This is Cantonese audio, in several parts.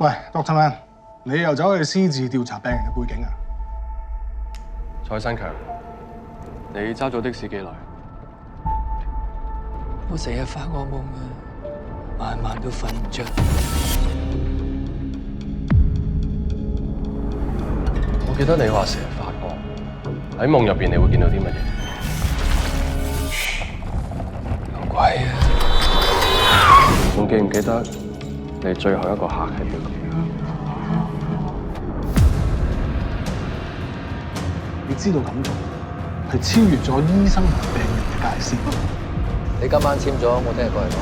喂 ，Doctor Man，你又走去私自調查病人嘅背景啊？蔡新強，你揸咗的士幾耐？我成日發惡夢啊，晚晚都瞓唔着。我記得你話成日發夢，喺夢入邊你會見到啲乜嘢？有鬼啊！仲記唔記得你最後一個客係邊個？你知道咁做係超越咗醫生同病人嘅界線。你今晚簽咗，我聽日過嚟講。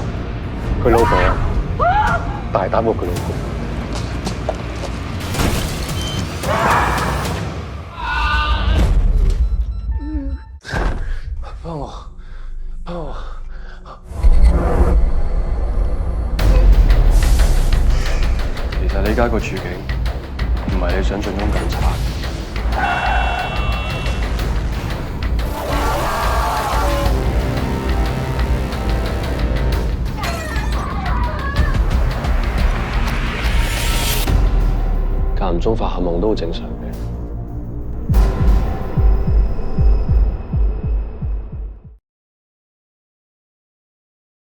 佢老婆，大膽過佢老婆。幫我，幫我。其實你而家個處境唔係你想象中咁差。間唔中發下夢都好正常嘅。